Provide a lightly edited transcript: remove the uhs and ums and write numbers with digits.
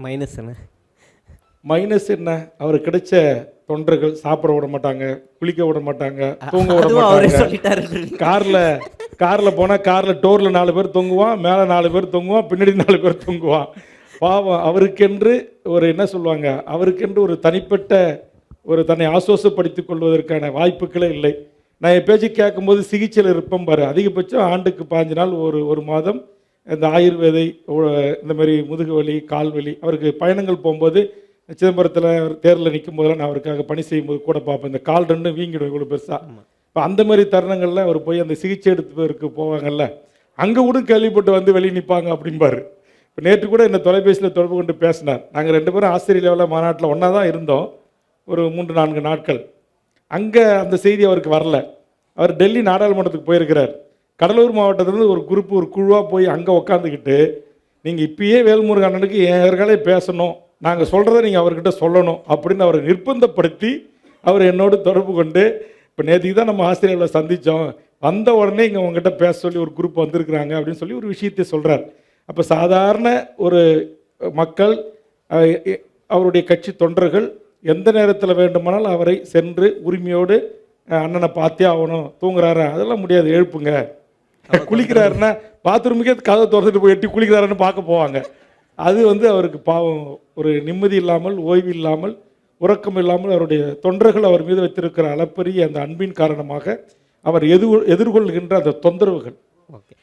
Minus என்ன? Minus என்ன? அவருக்கு கிடைச்ச தொண்டர்கள் சாப்பிட விட மாட்டாங்க, குளிக்க விட மாட்டாங்க, தூங்க விட அதுவும் அவரே மாட்டாங்க. சொல்லிட்டாரு. கார்ல போனா கார்ல டோர்ல 4 பேர் தூங்குவான், மேல 4 பேர் தூங்குவான், பின்னாடி 4 பேர் தூங்குவான். பாவம் அவருக்கென்று ஒரு என்ன சொல்லுவாங்க, அவருக்கென்று ஒரு தனிப்பட்ட ஒரு தன்னை ஆசுவாசப்படுத்திக் கொள்வதற்கான வாய்ப்புகளே இல்லை. நான் என் பேச்சு கேட்கும்போது சிகிச்சையில் இருப்பேன் பாரு, அதிகபட்சம் ஆண்டுக்கு 15 நாள் ஒரு மாதம் இந்த ஆயுர்வேதை இந்த மாதிரி முதுகு வலி, கால் வலி, அவருக்கு பயணங்கள் போகும்போது சிதம்பரத்தில் தேரில் நிற்கும் போதெல்லாம் நான் அவருக்காக பணி செய்யும்போது கூட பார்ப்பேன். இந்த கால் ரெண்டும் வீங்கிடும் இவ்வளோ பெருசாக. இப்போ அந்த மாதிரி தருணங்களில் அவர் போய் அந்த சிகிச்சை எடுப்பதற்கு போவாங்கல்ல, அங்கே கூட கேள்விப்பட்டு வந்து வெளியே நிற்பாங்க அப்படிம்பாரு. இப்போ நேற்று கூட என்ன தொலைபேசியில் தொடர்பு கொண்டு பேசினார். நாங்கள் 2 பேரும் ஆசிரியர் லெவலில் மாநாட்டில் ஒன்றா தான் இருந்தோம் ஒரு 3-4 நாட்கள். அங்கே அந்த செய்தி அவருக்கு வரல. அவர் டெல்லி நாடாளுமன்றத்துக்கு போயிருக்கிறார். கடலூர் மாவட்டத்திலேருந்து ஒரு குழுவாக போய் அங்கே உக்காந்துக்கிட்டு, நீங்கள் இப்பயே வேல்முருகன் அண்ணனுக்கு என் பேசணும், நாங்கள் சொல்கிறத நீங்கள் அவர்கிட்ட சொல்லணும் அப்படின்னு அவரை நிர்பந்தப்படுத்தி அவர் என்னோடு தொடர்பு கொண்டு, இப்போ நேற்றுக்கு தான் நம்ம ஆசிரியர்களை சந்தித்தோம், வந்த உடனே இங்கே உங்ககிட்ட பேச சொல்லி ஒரு குரூப் வந்திருக்கிறாங்க அப்படின்னு சொல்லி ஒரு விஷயத்தை சொல்கிறார். அப்போ சாதாரண ஒரு மக்கள், அவருடைய கட்சி தொண்டர்கள் எந்த நேரத்தில் வேண்டுமானால் அவரை சென்று உரிமையோடு அண்ணனை பார்த்தே ஆகணும், தூங்குறாரா அதெல்லாம் முடியாது, எழுப்புங்க, குளிக்கிறாருன்னா பாத்ரூமுக்கே கதவை திறந்துட்டு போய் எட்டி குளிக்கிறாருன்னு பார்க்க போவாங்க. அது அவருக்கு பாவம் ஒரு நிம்மதி இல்லாமல், ஓய்வு இல்லாமல், உறக்கம் இல்லாமல் அவருடைய தொண்டர்கள் அவர் மீது வைத்திருக்கிற அளப்பரிய அந்த அன்பின் காரணமாக அவர் எதிர்கொள்கின்ற அந்த தொந்தரவுகள். ஓகே.